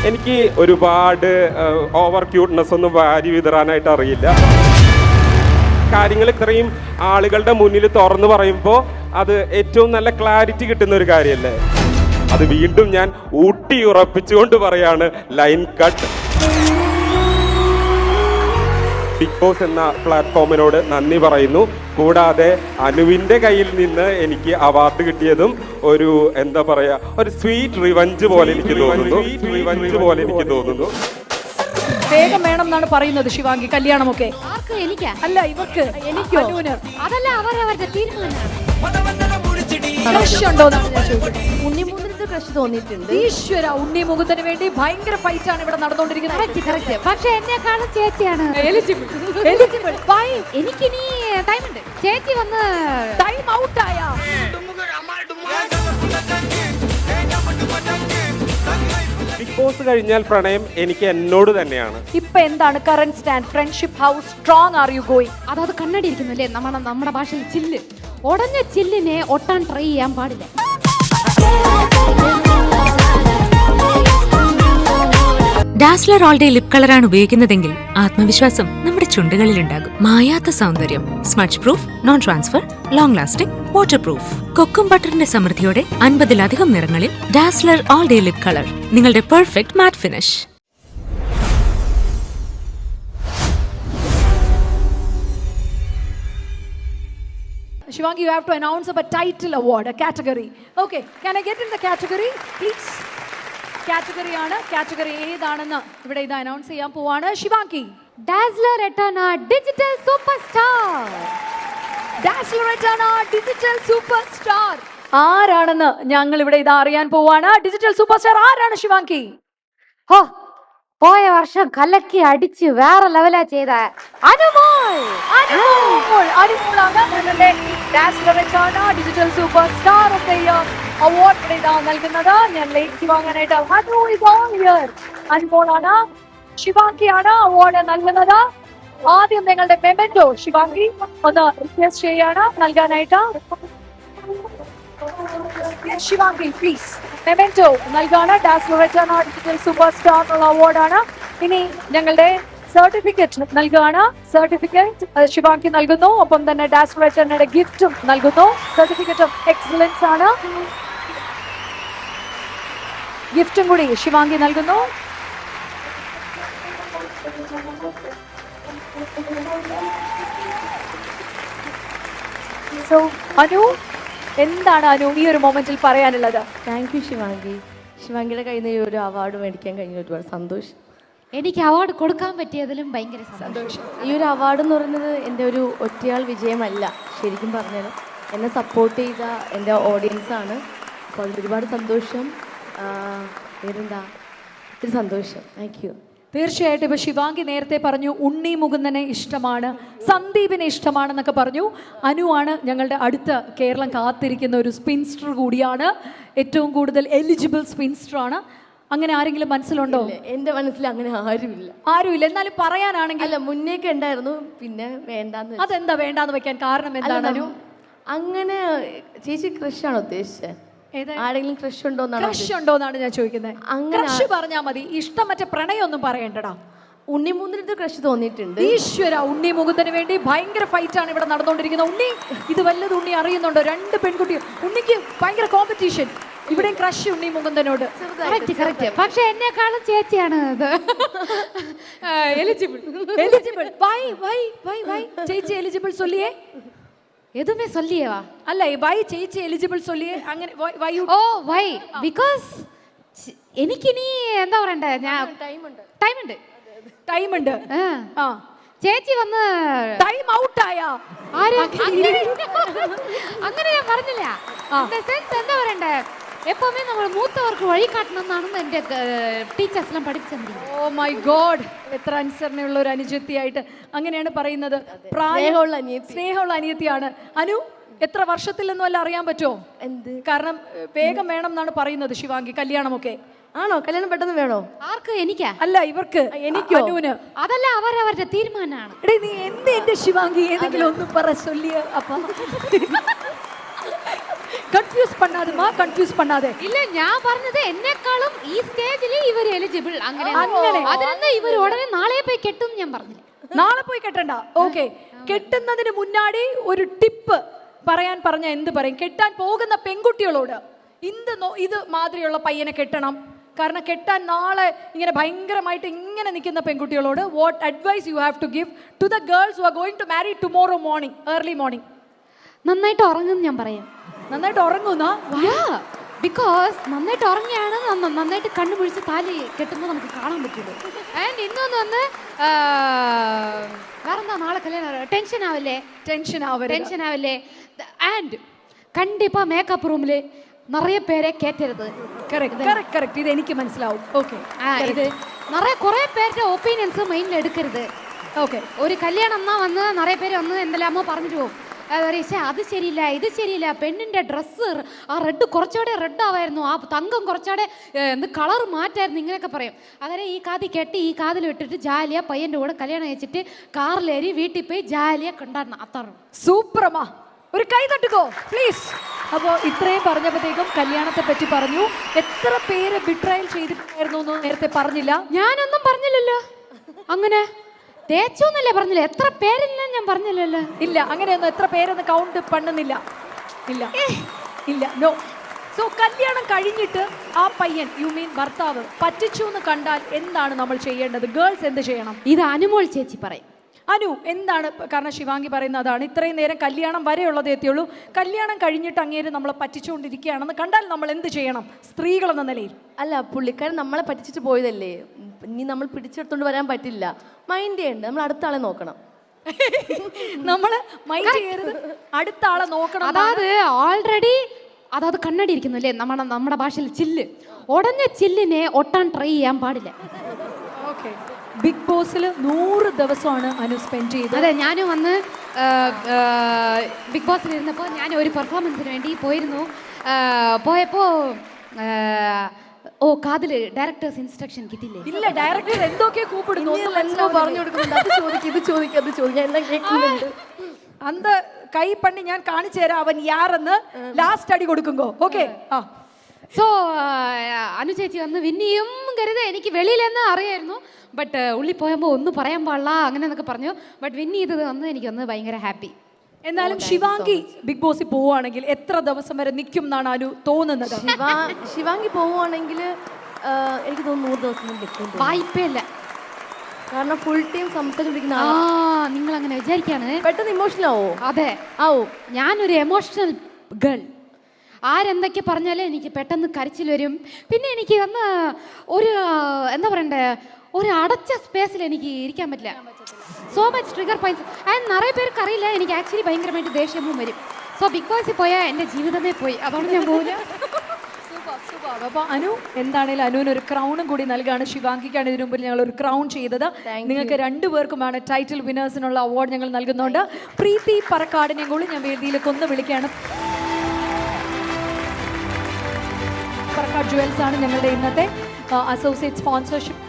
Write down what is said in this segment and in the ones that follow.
എനിക്ക് ഒരുപാട് over cuteness ഒന്നും വാരി വിതറാനായിട്ട് അറിയില്ല. കാര്യങ്ങൾ ഇത്രയും ആളുകളുടെ മുന്നിൽ തുറന്നു പറയുമ്പോൾ അത് ഏറ്റവും നല്ല ക്ലാരിറ്റി കിട്ടുന്ന ഒരു കാര്യമല്ലേ. അത് വീണ്ടും ഞാൻ ഊട്ടി ഉറപ്പിച്ചുകൊണ്ട് പറയാണ്, ലൈൻ കട്ട്. ബിഗ് ബോസ് എന്ന പ്ലാറ്റ്ഫോമിനോട് നന്ദി പറയുന്നു. കൂടാതെ അനുവിൻ്റെ കയ്യിൽ നിന്ന് എനിക്ക് അവാർഡ് കിട്ടിയതും ഒരു എന്താ പറയാ, ഒരു സ്വീറ്റ് റിവഞ്ച് പോലെ എനിക്ക് തോന്നുന്നു. വേഗം വേണം എന്നാണ് പറയുന്നത് ശിവാംഗി. കല്യാണമൊക്കെ എനിക്കാ അല്ല ഇവർക്ക്, എനിക്കോ? അതല്ല അവരവരുടെ തീരുമാനമാണ്. ക്രഷ് ഉണ്ടോന്നാണ് ഞാൻ ചോദിക്കുന്നത്. ഉണ്ണിമുകുന്ദനത്തെ ക്രഷ് തോന്നിയിട്ടുണ്ട്. ഈശ്വര, ഉണ്ണി മുകുന്ദന് വേണ്ടി ഭയങ്കര ഫൈറ്റ് ആണ് ഇവിടെ നടന്നുകൊണ്ടിരിക്കുന്നത്. പക്ഷെ എന്നെക്കാളും ചേച്ചിയാണ് എലിജിബിൾ. എനിക്കിനി ടൈമുണ്ട്. ചേച്ചി വന്ന് ടൈം ഔട്ട് ആയ ബിഗ് ബോസ് കഴിഞ്ഞാൽ പ്രണയം എനിക്ക് എന്നോട് തന്നെയാണ്. ഇപ്പൊ എന്താണ് current stand? Friendship how strong are you going? അതത് കണ്ണടി ഇരിക്കുന്നല്ലേ നമ്മുടെ ഭാഷയിൽ ചില്ല്. ഉടഞ്ഞ ചില്ലിനെ ഒട്ടാൻ ട്രൈ ചെയ്യാൻ പാടില്ല. ഡാസ്ലർ ഓൾ ഡേ ലിപ് കളറാണ് ഉപയോഗിക്കുന്നതെങ്കിൽ ആത്മവിശ്വാസം നമ്മുടെ ചുണ്ടുകളിലുണ്ടാകും. മായാത്ത സൗന്ദര്യം, smudge proof, non transfer, long lasting, water proof. Kokum ബട്ടറിന്റെ സമൃദ്ധിയോടെ 50-ലധികം നിറങ്ങളിൽ Dazzler all day lip colour, നിങ്ങളുടെ perfect matte finish. Shivangi, you have to announce a title award, a category. Okay, can I get in the category, please? Category ആണ്. Category ഏതാണെന്ന് ഇവിടെ ഇത് announce ചെയ്യാൻ പോവാണ്. ശിവാംഗി. ഡാസ്ലർ എട്ടാന ഡിജിറ്റൽ സൂപ്പർ സ്റ്റാർ. ഡാസ്ലർ എട്ടാന digital super star ആരാണെന്ന് ഞങ്ങൾ ഇവിടെ ഇത് അറിയാൻ പോവാണ്. ഡിജിറ്റൽ സൂപ്പർ സ്റ്റാർ ആരാണ് ശിവാംഗി? ഹോ, പോയ വർഷം കലക്കി അടിച്ച് വേറെ ലെവലാ ചെയ്ത അനുമോൾ. അനുമോളാണ് ഞങ്ങളുടെ ഡാസ്ലർ എട്ടാന digital super star of the year award നൽകുന്നത്. ഞാൻ ലേക്ക് വാങ്ങാനായിട്ട് അനുമോളാണ്, ശിവാംഗിയാണ് അവാർഡ് നൽകുന്നത്. ആദ്യം നിങ്ങളുടെ മെമെന്റോ ശിവാംഗി ഒന്ന് റിക്വസ്റ്റ് ചെയ്യാണ് നൽകാനായിട്ട്. ശിവാംഗി പ്ലീസ് മെമെന്റോ നൽകാണ്. ഡാസ്ലർ എട്ടാന ഡിജിറ്റൽ സൂപ്പർ സ്റ്റാർ എന്നുള്ള അവാർഡാണ്. ഇനി ഞങ്ങളുടെ സർട്ടിഫിക്കറ്റ് നൽകുകയാണ്. സർട്ടിഫിക്കറ്റ് ശിവാംഗി നൽകുന്നു. ഒപ്പം തന്നെ ഡാസ്ലർ എട്ടാനയുടെ ഗിഫ്റ്റും നൽകുന്നു. സർട്ടിഫിക്കറ്റ് ഓഫ് എക്സലൻസ് ആണ്. ഗിഫ്റ്റും കൂടി ശിവാംഗി നൽകുന്നു. സോ അനു, എന്താണ് അനു ഈ ഒരു മൊമെന്റിൽ പറയാനുള്ളത്? Thank you Shivangi. ശിവാംഗിയുടെ കയ്യിൽ നിന്ന് ഈ ഒരു അവാർഡ് മേടിക്കാൻ കഴിഞ്ഞ ഒരുപാട് സന്തോഷം. എനിക്ക് അവാർഡ് കൊടുക്കാൻ പറ്റിയതിലും ഭയങ്കര സന്തോഷം. ഈ ഒരു അവാർഡ് എന്ന് പറയുന്നത് എൻ്റെ ഒരു ഒറ്റയാൾ വിജയമല്ല. ശരിക്കും പറഞ്ഞാൽ എന്നെ സപ്പോർട്ട് ചെയ്ത എൻ്റെ ഓഡിയൻസാണ്. അപ്പോൾ ഒരുപാട് സന്തോഷം. പേരെന്താ, ഒത്തിരി സന്തോഷം. Thank you. തീർച്ചയായിട്ടും. ഇപ്പൊ ശിവാംഗി നേരത്തെ പറഞ്ഞു ഉണ്ണി മുകുന്ദനെ ഇഷ്ടമാണ്, സന്ദീപിനെ ഇഷ്ടമാണെന്നൊക്കെ പറഞ്ഞു. അനുവാണ് ഞങ്ങളുടെ അടുത്ത കേരളം കാത്തിരിക്കുന്ന ഒരു സ്പിൻസ്റ്റർ കൂടിയാണ്. ഏറ്റവും കൂടുതൽ എലിജിബിൾ സ്പിൻസ്റ്റർ ആണ്. അങ്ങനെ ആരെങ്കിലും മനസ്സിലുണ്ടോ? എൻ്റെ മനസ്സിൽ അങ്ങനെ ആരുമില്ല. എന്നാലും പറയാനാണെങ്കിൽ അല്ല, മുന്നേക്കെ ഉണ്ടായിരുന്നു, പിന്നെ വേണ്ടാന്ന്. അതെന്താ വേണ്ടാന്ന് വെക്കാൻ കാരണം എന്താണ് അനു? അങ്ങനെ ചേച്ചി ക്രഷാണോ ഉദ്ദേശിച്ചത്? ആരെങ്കിലും ക്രഷ് ഉണ്ടോന്നാണ് ഞാൻ ചോദിക്കുന്നത്. അങ്ങനെ പറഞ്ഞാൽ മതി, ഇഷ്ടം മറ്റേ പ്രണയമൊന്നും പറയണ്ടടാ. ഉണ്ണിമുകുന്ദനത്തെ ക്രഷ് തോന്നിയിട്ടുണ്ട്. ഈശ്വര, ഉണ്ണി മുകുന്ദന് വേണ്ടി ഭയങ്കര ഫൈറ്റ് ആണ് ഇവിടെ നടന്നുകൊണ്ടിരിക്കുന്നത്. ഉണ്ണി ഇത് വല്ലത് ഉണ്ണി അറിയുന്നുണ്ടോ? രണ്ട് പെൺകുട്ടികൾ, ഉണ്ണിക്ക് ഭയങ്കര കോമ്പറ്റീഷൻ. ഇവിടെ ക്രഷ് ഉണ്ണി മുകുന്ദനോട്. പക്ഷെ എന്നെക്കാളും ചേച്ചിയാണ് എലിജിബിൾ. ചേച്ചി എലിജിബിൾ சொல்லியே எதுவுமே சொல்லியேவா? അല്ല, വൈ ചേച്ചി എലിജിബിൾ சொல்லியே അങ്ങനെ വൈ? ഓ വൈ, ബിക്കോസ് എനിക്കിനി എന്താ പറയണ്ടേ, ഞാൻ ടൈമുണ്ട്. ആ, ചേച്ചി വന്ന് ടൈം ഔട്ട് ആയാ അങ്ങനെ ഞാൻ പറഞ്ഞില്ല. എന്താ പറയണ്ടേ, എപ്പോഴും നമ്മൾ മൂത്തവർക്ക് വഴി കാട്ടണം എന്നാണ് എന്റെ ടീച്ചേഴ്സ് എല്ലാം പഠിപ്പിച്ചത്. ഓ മൈ ഗോഡ്, എത്ര അനുസരണയുള്ള ഒരു അനുജത്തിയായിട്ട് അങ്ങനെയാണ് പറയുന്നത്. സ്നേഹമുള്ള അനിയത്തിയാണ് അനു. എത്ര വർഷത്തിൽ നിന്നും അല്ല അറിയാൻ പറ്റുമോ? എന്ത്? കാരണം വേഗം വേണം എന്നാണ് പറയുന്നത് ശിവാംഗി. കല്യാണമൊക്കെ ആണോ? കല്യാണം പെട്ടെന്ന് വേണോ? ആർക്ക്? എനിക്കാ? അല്ല ഇവർക്ക്. എനിക്കോ? അനുവിന്. അതല്ല അവരവരുടെ തീരുമാനമാണ്. എടേ നീ എന്റെ ശിവാംഗി ഏതെങ്കിലും ഒന്നും പറ ചൊല്ലിയ. അപ്പൊ കൺഫ്യൂസ് பண்ணாதே. ഇല്ല, ഞാൻ പറഞ്ഞത് എന്നെക്കാളും ഈ സ്റ്റേജിൽ ഇവർ എലിജിബിൾ. അങ്ങനെ അങ്ങനെ. അതിനൊന്നും ഇവർ ഉടനെ നാളെ പോയി കെട്ടും ഞാൻ പറഞ്ഞില്ല. നാളെ പോയി കെട്ടണ്ട. ഓക്കെ, കെട്ടുന്നതിന് മുന്നാടി ഒരു ടിപ്പ് പറഞ്ഞ എന്ത് പറയും? കെട്ടാൻ പോകുന്ന പെൺകുട്ടികളോട് ഇത് മാതിരിയുള്ള പയ്യനെ കെട്ടണം, കാരണം കെട്ടാൻ നാളെ ഇങ്ങനെ ഭയങ്കരമായിട്ട് ഇങ്ങനെ നിൽക്കുന്ന പെൺകുട്ടികളോട് what advice you have to give to the girls who are going to marry tomorrow morning, early morning? നന്നായിട്ട് ഉറങ്ങും ഞാൻ പറയാം. നന്നായിട്ട് ഉറങ്ങുന്ന, ബിക്കോസ് നന്നായിട്ട് ഉറങ്ങിയാണ് നന്നായിട്ട് കണ്ണു മുഴിച്ച് താലി കെട്ടുമ്പോൾ നമുക്ക് കാണാൻ പറ്റുള്ളൂ. ആൻഡ് ഇന്നൊന്ന് വന്ന് വേറെന്താ, നാളെ കല്യാണം, ടെൻഷൻ ആവല്ലേ. ആൻഡ് കണ്ടിപ്പാ മേക്കപ്പ് റൂമില് നിറയെ പേരെ കേറ്റരുത്. കറക്റ്റ്, ഇത് എനിക്ക് മനസ്സിലാവും. ഓക്കെ, ഇത് കുറെ പേരുടെ ഒപ്പീനിയൻസ് മൈൻഡിൽ എടുക്കരുത്. ഓക്കെ, ഒരു കല്യാണം എന്നാ വന്ന് നിറയെ പേര് വന്ന് എന്തെല്ലാമോ പറഞ്ഞിട്ട് പോകും. അത് ശരിയില്ല, ഇത് ശരിയില്ല, പെണ്ണിന്റെ ഡ്രസ്സ് ആ റെഡ് കുറച്ചുകൂടെ റെഡ് ആവായിരുന്നു, ആ തങ്കം കുറച്ചുകൂടെ കളർ മാറ്റായിരുന്നു, ഇങ്ങനെയൊക്കെ പറയും. അങ്ങനെ ഈ കാതി കെട്ടി ഈ കാതിൽ ഇട്ടിട്ട് ജാലിയ പയ്യന്റെ കൂടെ കല്യാണം കഴിച്ചിട്ട് കാറിലേറി വീട്ടിൽ പോയി ജാലിയ കൊണ്ടാടണം. അത്ര സൂപ്പറമാ, ഒരു കൈ തട്ടുകോ പ്ലീസ്. അപ്പോൾ ഇത്രയും പറഞ്ഞപ്പോഴത്തേക്കും കല്യാണത്തെ പറ്റി പറഞ്ഞു. എത്ര പേര് ബിട്രയൽ ചെയ്തിട്ടുണ്ടായിരുന്നു എന്ന് നേരത്തെ പറഞ്ഞില്ല. ഞാനൊന്നും പറഞ്ഞില്ലല്ലോ. അങ്ങനെ തേച്ചോന്നല്ലേ പറഞ്ഞില്ല, എത്ര പേരില്ല ഞാൻ പറഞ്ഞില്ലല്ലോ. ഇല്ല, അങ്ങനെയൊന്നും എത്ര പേരെന്ന് കൗണ്ട് പണ്ണുന്നില്ല. ഇല്ല, നോ. സോ കല്യാണം കഴിഞ്ഞിട്ട് ആ പയ്യൻ, യു മീൻ ഭർത്താവ്, പറ്റിച്ചു എന്ന് കണ്ടാൽ എന്താണ് നമ്മൾ ചെയ്യേണ്ടത്? ഗേൾസ് എന്ത് ചെയ്യണം? ഇത് അനുമോൾ ചേച്ചി പറയും. അനു എന്താണ്? കാരണം ശിവാംഗി പറയുന്ന അതാണ്, ഇത്രയും നേരം കല്യാണം വരെയുള്ളതേ എത്തിയുള്ളൂ. കല്യാണം കഴിഞ്ഞിട്ട് അങ്ങേര് നമ്മളെ പറ്റിച്ചുകൊണ്ടിരിക്കുകയാണെന്ന് കണ്ടാൽ നമ്മൾ എന്ത് ചെയ്യണം സ്ത്രീകളെന്ന നിലയിൽ? അല്ല, പുള്ളിക്കാരൻ നമ്മളെ പറ്റിച്ചിട്ട് പോയതല്ലേ, ഇനി നമ്മൾ പിടിച്ചെടുത്തോണ്ട് വരാൻ പറ്റില്ല. മൈൻഡ് ചെയ്യണ്ട, നമ്മൾ അടുത്ത ആളെ നോക്കണം. നമ്മള് മൈൻഡ് ചെയ്യരുത്, അടുത്ത ആളെ നോക്കണം. അതായത് ഓൾറെഡി അതായത് കണ്ണടി ഇരിക്കുന്നു അല്ലേ, നമ്മുടെ ഭാഷയിൽ ചില്ല്, ഉടഞ്ഞ ചില്ലിനെ ഒട്ടാൻ ട്രൈ ചെയ്യാൻ പാടില്ല. ഓക്കെ, ബിഗ് ബോസിൽ 100 ദിവസമാണ് അനു സ്പെൻഡ് ചെയ്തത്. അതെ, ഞാനും വന്ന് ബിഗ് ബോസിൽ ഇരുന്നപ്പോൾ ഞാൻ ഒരു പെർഫോമൻസിന് വേണ്ടി പോയിരുന്നു. പോയപ്പോൾ കാതില് ഡയറക്ടേഴ്സ് ഇൻസ്ട്രക്ഷൻ കിട്ടില്ലേ? ഇല്ല, ഡയറക്ടർ എന്തൊക്കെയോ കൂപ്പിടുന്നു, പറഞ്ഞു കൊടുക്കുന്നുണ്ട്. അത് ചോദിക്കും എല്ലാം കേൾക്കുന്നുണ്ട്. അന്ത കൈ പണി ഞാൻ കാണിച്ചു തരാം അവൻ യാറെന്ന് ലാസ്റ്റ് അടി കൊടുക്കുമ്പോ. ഓക്കെ, സോ അനു ചേച്ചി വന്ന് വിന്നിയും കരുത് എനിക്ക് വെളിയിലെന്ന് അറിയായിരുന്നു, ബട്ട് ഉള്ളി പോയപ്പോൾ ഒന്നും പറയാൻ പാടില്ല അങ്ങനെ എന്നൊക്കെ പറഞ്ഞു. ബട്ട് വിന്നി ചെയ്തത് വന്ന് എനിക്ക് വന്ന് ഭയങ്കര ഹാപ്പി. എന്നാലും ശിവാംഗി ബിഗ് ബോസിൽ പോവുകയാണെങ്കിൽ എത്ര ദിവസം വരെ നിൽക്കും എന്നാണ് അനു തോന്നുന്നത്? ശിവാംഗി പോവുകയാണെങ്കിൽ എനിക്ക് തോന്നുന്നു 100 ദിവസം നിൽക്കും. വായ്പയില്ല, കാരണം ഫുൾ ടൈം സംസാരിച്ചിരിക്കുന്ന നിങ്ങൾ അങ്ങനെ വിചാരിക്കാണ്. പെട്ടെന്ന് ഇമോഷണൽ ആവോ? അതെ, ഞാനൊരു എമോഷണൽ ഗേൾ. ആരെന്തൊക്കെ പറഞ്ഞാലും എനിക്ക് പെട്ടെന്ന് കരച്ചിൽ വരും. പിന്നെ എനിക്ക് വന്ന് ഒരു എന്താ പറയണ്ടേ, ഒരു അടച്ച സ്പേസിൽ എനിക്ക് ഇരിക്കാൻ പറ്റില്ല. So much trigger points. And നിറയെ പേർക്ക് അറിയില്ല, എനിക്ക് ആക്ച്വലി ഭയങ്കരമായിട്ട് ദേഷ്യവും വരും. സോ ബിഗ് ബോസിൽ പോയാൽ എൻ്റെ ജീവിതമേ പോയി, അതുകൊണ്ട് ഞാൻ പോകില്ല. അപ്പൊ അനു എന്താണേലും അനുവിന് ഒരു ക്രൗണും കൂടി നൽകാണ്. ശിവാംഗിക്കാണ് ഇതിനു മുമ്പിൽ ഞങ്ങൾ ഒരു ക്രൗൺ ചെയ്തത്. നിങ്ങൾക്ക് രണ്ടുപേർക്കുമാണ് ടൈറ്റിൽ വിനേഴ്സിനുള്ള അവാർഡ് ഞങ്ങൾ നൽകുന്നുണ്ട്. പ്രീതി പറക്കാടിനെ കൂടി ഞാൻ വേദിയിലേക്ക് ഒന്ന് വിളിക്കുകയാണ്. പറക്കാട് ജുവൽസ് ആണ് ഞങ്ങളുടെ ഇന്നത്തെ അസോസിയേറ്റ് സ്പോൺസർഷിപ്പ്.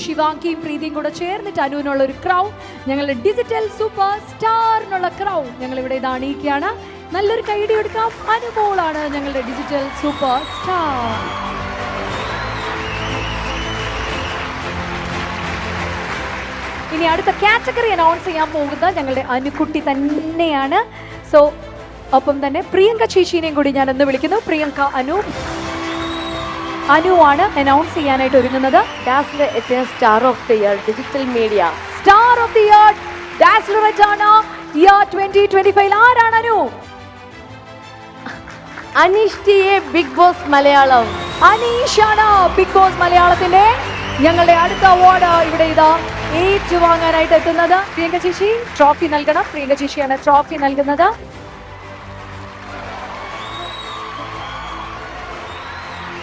ശിവാംഗിയും പ്രീതിയും കൂടെ ചേർന്നിട്ട് അനുവിനുള്ള ഒരു ക്രൗൺ, ഞങ്ങളുടെ ഡിജിറ്റൽ സൂപ്പർ സ്റ്റാറിനുള്ള ക്രൗൺ ഞങ്ങൾ ഇവിടെ ഇത് അണിയിക്കുകയാണ്. നല്ലൊരു കൈഡി എടുക്കാം. അനുമോളാണ് ഞങ്ങളുടെ ഡിജിറ്റൽ സൂപ്പർ സ്റ്റാർ. ഇനി അടുത്ത കാറ്റഗറി അനൗൺസ് ചെയ്യാൻ പോകുന്നത് ഞങ്ങളുടെ അനുക്കുട്ടി തന്നെയാണ്. സോ ഒപ്പം തന്നെ പ്രിയങ്ക ചേച്ചീനെയും കൂടി ഞാൻ ഒന്ന് വിളിക്കുന്നു. പ്രിയങ്ക അനുവാണ് അനൗൺസ് ചെയ്യാനായിട്ട് ഒരുങ്ങുന്നത്. Dazzler star of the year digital media star of the year ഡാസ്ലറേറ്റാണ് ഇയർ 2025. ആരാണ് അനു? അനീഷ് ടിയെ ബിഗ് ബോസ് മലയാളം. അനീഷാണ് ബിഗ് ബോസ് മലയാളത്തിന്റെ ഞങ്ങളുടെ അടുത്ത അവാർഡ് ഇവിടെ ഇതാ ഏറ്റുവാങ്ങാനായിട്ട് എത്തുന്നത്. പ്രിയങ്ക ചേച്ചി ട്രോഫി നൽകണം. പ്രിയങ്ക ചേച്ചിയാണ് ട്രോഫി നൽകുന്നത്.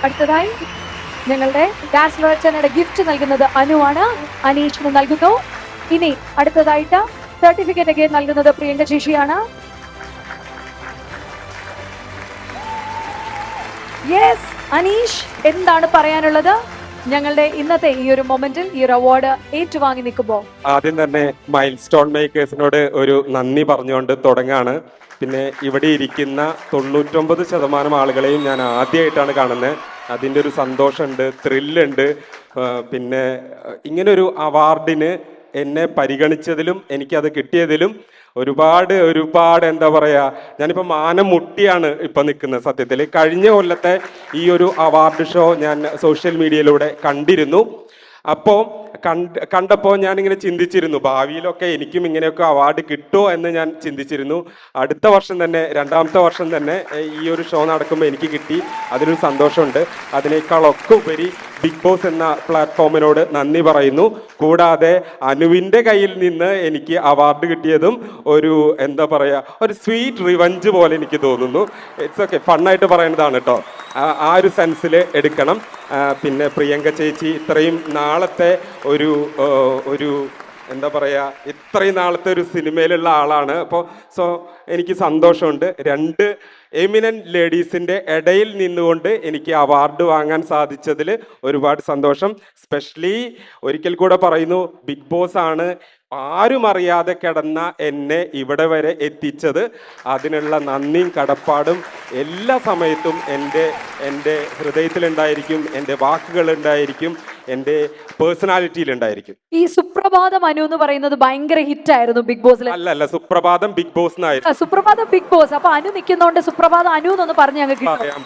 അടുത്തതായി ഞങ്ങളുടെ ഡാസ്ലറേറ്റയുടെ ഗിഫ്റ്റ് നൽകുന്നത് അനുവാണ്. അനീഷിന് നൽകുന്നു. ഇനി അടുത്തതായിട്ട് സർട്ടിഫിക്കറ്റ് ഒക്കെ നൽകുന്നത് പ്രിയങ്ക ചേച്ചിയാണ്. യെസ്, അനീഷ് എന്താണ് പറയാനുള്ളത്? ഞങ്ങളുടെ ഇന്നത്തെ ഈ ഒരു മൊമെന്റിൽ ഈ ഒരു അവാർഡ് ഏറ്റുവാങ്ങി നിൽക്കുമ്പോൾ ആദ്യം തന്നെ മൈൽ സ്റ്റോൺ മേക്കേഴ്സിനോട് ഒരു നന്ദി പറഞ്ഞുകൊണ്ട് തുടങ്ങാണ്. പിന്നെ ഇവിടെ ഇരിക്കുന്ന 99% ആളുകളെയും ഞാൻ ആദ്യമായിട്ടാണ് കാണുന്നത്. അതിൻ്റെ ഒരു സന്തോഷമുണ്ട്, ത്രില്ലുണ്ട്. പിന്നെ ഇങ്ങനൊരു അവാർഡിന് എന്നെ പരിഗണിച്ചതിലും എനിക്കത് കിട്ടിയതിലും ഒരുപാട് എന്താ പറയുക, ഞാനിപ്പോൾ മാനം മുട്ടിയാണ് ഇപ്പം നിൽക്കുന്നത്. സത്യത്തിൽ കഴിഞ്ഞ കൊല്ലത്തെ ഈ ഒരു അവാർഡ് ഷോ ഞാൻ സോഷ്യൽ മീഡിയയിലൂടെ കണ്ടിരുന്നു. അപ്പോൾ കണ്ടപ്പോൾ ഞാനിങ്ങനെ ചിന്തിച്ചിരുന്നു, ഭാവിയിലൊക്കെ എനിക്കും ഇങ്ങനെയൊക്കെ അവാർഡ് കിട്ടുമോ എന്ന് ഞാൻ ചിന്തിച്ചിരുന്നു. അടുത്ത വർഷം തന്നെ, 2ാമത്തെ വർഷം തന്നെ ഈ ഒരു ഷോ നടക്കുമ്പോൾ എനിക്ക് കിട്ടി. അതിലൊരു സന്തോഷമുണ്ട്. അതിനേക്കാളൊക്കെ ഉപരി ബിഗ് ബോസ് എന്ന പ്ലാറ്റ്ഫോമിനോട് നന്ദി പറയുന്നു. കൂടാതെ അനുവിൻ്റെ കയ്യിൽ നിന്ന് എനിക്ക് അവാർഡ് കിട്ടിയതും ഒരു എന്താ പറയുക, ഒരു സ്വീറ്റ് റിവഞ്ച് പോലെ എനിക്ക് തോന്നുന്നു. ഇറ്റ്സ് ഓക്കെ, ഫണ്ണായിട്ട് പറയുന്നതാണ് കേട്ടോ. ആ ഒരു സെൻസിൽ എടുക്കണം. പിന്നെ പ്രിയങ്ക ചേച്ചി ഇത്രയും നാളത്തെ ഒരു എന്താ പറയുക, ഇത്രയും നാളത്തെ ഒരു സിനിമയിലുള്ള ആളാണ്. അപ്പോൾ എനിക്ക് സന്തോഷമുണ്ട്. 2 എമിനന്റ് ലേഡീസിൻ്റെ ഇടയിൽ നിന്നുകൊണ്ട് എനിക്ക് അവാർഡ് വാങ്ങാൻ സാധിച്ചതിൽ ഒരുപാട് സന്തോഷം. സ്പെഷ്യലി ഒരിക്കൽ കൂടെ പറയുന്നു, ബിഗ് ബോസ് ആണ് ആരും അറിയാതെ കിടന്ന എന്നെ ഇവിടെ വരെ എത്തിച്ചത്. അതിനുള്ള നന്ദിയും കടപ്പാടും എല്ലാ സമയത്തും എൻ്റെ ഹൃദയത്തിലുണ്ടായിരിക്കും, എൻ്റെ വാക്കുകളുണ്ടായിരിക്കും, എൻ്റെ പേഴ്സണാലിറ്റിയിലുണ്ടായിരിക്കും. ഈ സുപ്രഭാതം അനു എന്ന് പറയുന്നത് ഭയങ്കര ഹിറ്റായിരുന്നു ബിഗ് ബോസിൽ. അല്ല, സുപ്രഭാതം ബിഗ് ബോസ് എന്നായിരുന്നു. സുപ്രഭാതം ബിഗ് ബോസ്. അപ്പൊ അനു നിൽക്കുന്നോണ്ട് സുപ്രഭാതം അനു എന്നൊന്ന് പറഞ്ഞ് ഞങ്ങൾക്ക് പറയാൻ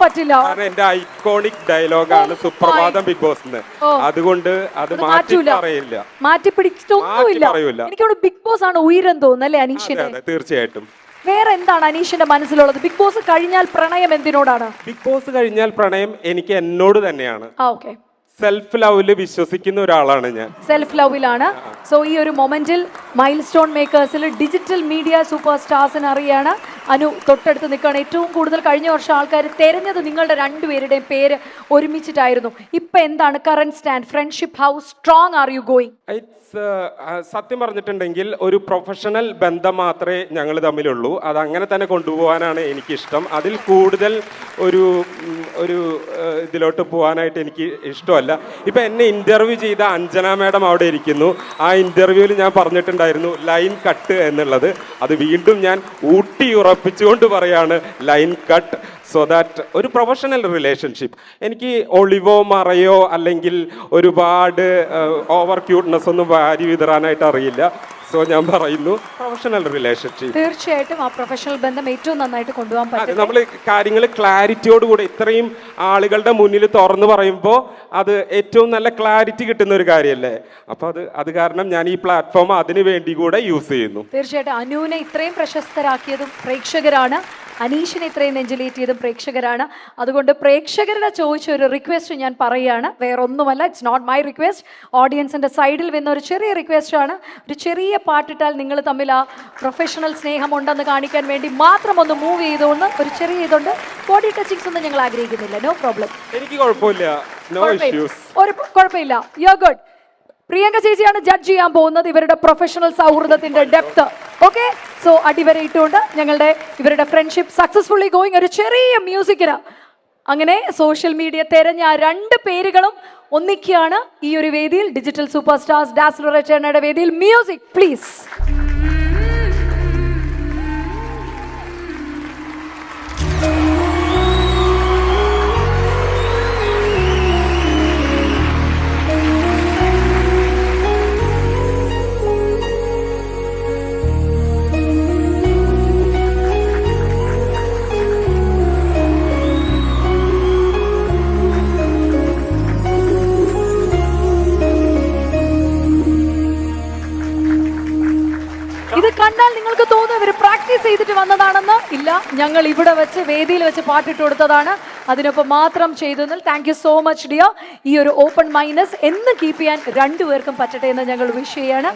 പറ്റില്ല. കാരണം എന്റെ ഐക്കോണിക് ഡയലോഗാണ് സുപ്രഭാതം ബിഗ് ബോസ് എന്ന്. അതുകൊണ്ട് അത് മാറ്റി പറയില്ല, മാറ്റി പിടിച്ചിട്ടൊന്നുമില്ല. എനിക്കവിടെ ബിഗ് ബോസ് ആണ് ഉയരം തോന്നുന്നു അല്ലേ അനീഷിന്റെ? തീർച്ചയായിട്ടും. വേറെ എന്താണ് അനീഷിന്റെ മനസ്സിലുള്ളത്? ബിഗ് ബോസ് കഴിഞ്ഞാൽ പ്രണയം എന്തിനോടാണ്? ബിഗ് ബോസ് കഴിഞ്ഞാൽ പ്രണയം എനിക്ക് എന്നോട് തന്നെയാണ്. ഓക്കെ, സെൽഫ് ലവില് വിശ്വസിക്കുന്ന ഒരാളാണ് ഞാൻ. സെൽഫ് ലവിലാണ്. സോ ഈ ഒരു മൊമെന്റിൽ മൈൽ സ്റ്റോൺ മേക്കേഴ്സിൽ ഡിജിറ്റൽ മീഡിയ സൂപ്പർ സ്റ്റാർസിന് അറിയാണ് അനു തൊട്ടടുത്ത് നിൽക്കുകയാണ്. ഏറ്റവും കൂടുതൽ കഴിഞ്ഞ വർഷം ആൾക്കാർ തിരഞ്ഞത് നിങ്ങളുടെ 2 പേരുടെയും പേര് ഒരുമിച്ചിട്ടായിരുന്നു. ഇപ്പൊ എന്താണ് current stand? Friendship, how strong are you going? സത്യം പറഞ്ഞിട്ടുണ്ടെങ്കിൽ ഒരു പ്രൊഫഷണൽ ബന്ധം മാത്രമേ ഞങ്ങൾ തമ്മിലുള്ളൂ. അത് അങ്ങനെ തന്നെ കൊണ്ടുപോകാനാണ് എനിക്കിഷ്ടം. അതിൽ കൂടുതൽ ഒരു ഇതിലോട്ട് പോകാനായിട്ട് എനിക്ക് ഇഷ്ടമല്ല. ഇപ്പം എന്നെ ഇൻ്റർവ്യൂ ചെയ്ത അഞ്ജന മാഡം അവിടെ ഇരിക്കുന്നു. ആ ഇൻ്റർവ്യൂവിൽ ഞാൻ പറഞ്ഞിട്ടുണ്ടായിരുന്നു ലൈൻ കട്ട് എന്നുള്ളത്. അത് വീണ്ടും ഞാൻ ഉറപ്പിച്ചുകൊണ്ട് പറയാണ്, ലൈൻ കട്ട്. സോ ദാറ്റ് ഒരു പ്രൊഫഷണൽ റിലേഷൻഷിപ്പ്, എനിക്ക് ഒളിവോ മറയോ അല്ലെങ്കിൽ ഒരുപാട് ഓവർ ക്യൂട്ട്നെസ് ഒന്നും വാരി വിതറാനായിട്ട് അറിയില്ല. സോ ഞാൻ പറയുന്നു, പ്രൊഫഷണൽ റിലേഷൻഷിപ്പ്. തീർച്ചയായിട്ടും ആ പ്രൊഫഷണൽ ബന്ധം ഏറ്റവും നന്നായിട്ട് കൊണ്ടുപോകാൻ പറ്റും. നമ്മൾ കാര്യങ്ങൾ ക്ലാരിറ്റിയോടുകൂടി ഇത്രയും ആളുകളുടെ മുന്നിൽ തുറന്നു പറയുമ്പോൾ അത് ഏറ്റവും നല്ല ക്ലാരിറ്റി കിട്ടുന്ന ഒരു കാര്യമല്ലേ. അപ്പോൾ അത് കാരണം ഞാൻ ഈ പ്ലാറ്റ്ഫോം അതിനു വേണ്ടി കൂടെ യൂസ് ചെയ്യുന്നു. തീർച്ചയായിട്ടും അനുവിനെ ഇത്രയും പ്രശസ്തരാക്കിയതും പ്രേക്ഷകരാണ്, അനീഷിനെ ഇത്രയും നെഞ്ചിലേറ്റിയതും പ്രേക്ഷകരാണ്. അതുകൊണ്ട് പ്രേക്ഷകരുടെ ചോദിച്ച ഒരു റിക്വസ്റ്റ് ഞാൻ പറയുകയാണ്, വേറൊന്നുമല്ല, ഇറ്റ്സ് നോട്ട് മൈ റിക്വസ്റ്റ്. ഓഡിയൻസിൻ്റെ സൈഡിൽ വന്ന ഒരു ചെറിയ റിക്വസ്റ്റ് ആണ്. ഒരു ചെറിയ പാട്ടിട്ടാൽ നിങ്ങൾ തമ്മിൽ ആ പ്രൊഫഷണൽ സ്നേഹമുണ്ടെന്ന് കാണിക്കാൻ വേണ്ടി മാത്രം ഒന്ന് മൂവ് ചെയ്തുകൊണ്ട് ഒരു ചെറിയ ഇതുണ്ട്. ബോഡി ടച്ചിങ്സ് ഒന്നും ഞങ്ങൾ ആഗ്രഹിക്കുന്നില്ല. നോ പ്രോബ്ലം, എനിക്ക് കുഴപ്പമില്ല, നോ ഇഷ്യൂസ്, ഒരു കുഴപ്പമില്ല. You are good. പ്രിയങ്ക ചേച്ചിയാണ് ജഡ്ജ് ചെയ്യാൻ പോകുന്നത് ഇവരുടെ പ്രൊഫഷണൽ സൗഹൃദത്തിന്റെ ഡെപ്ത്. ഓക്കെ, സോ അടിവരയിട്ടുകൊണ്ട് ഞങ്ങളുടെ ഇവരുടെ ഫ്രണ്ട്ഷിപ്പ് സക്സസ്ഫുള്ളി ഗോയിങ്. ഒരു ചെറിയ മ്യൂസിക്കിന് അങ്ങനെ സോഷ്യൽ മീഡിയ തെരഞ്ഞ 2 പേരുകളും ഒന്നിക്കുകയാണ് ഈ ഒരു വേദിയിൽ. ഡിജിറ്റൽ സൂപ്പർ സ്റ്റാർസ് ഡാസ്ലർ റെറ്റേണയുടെ വേദിയിൽ മ്യൂസിക് പ്ലീസ്. ഇത് കണ്ടാൽ നിങ്ങൾക്ക് തോന്നും ഇവർ പ്രാക്ടീസ് ചെയ്തിട്ട് വന്നതാണെന്ന്. ഇല്ല, ഞങ്ങൾ ഇവിടെ വെച്ച് വേദിയിൽ വെച്ച് പാട്ടിട്ട് കൊടുത്തതാണ്. അതിനൊപ്പം മാത്രം ചെയ്തു. Thank you so much dear. ഈ ഒരു ഓപ്പൺ മൈൻഡ്നെസ് എന്ന് കീപ്പ് ചെയ്യാൻ 2 പേർക്കും പറ്റട്ടെ എന്ന് ഞങ്ങൾ വിഷ് ചെയ്യാണ്.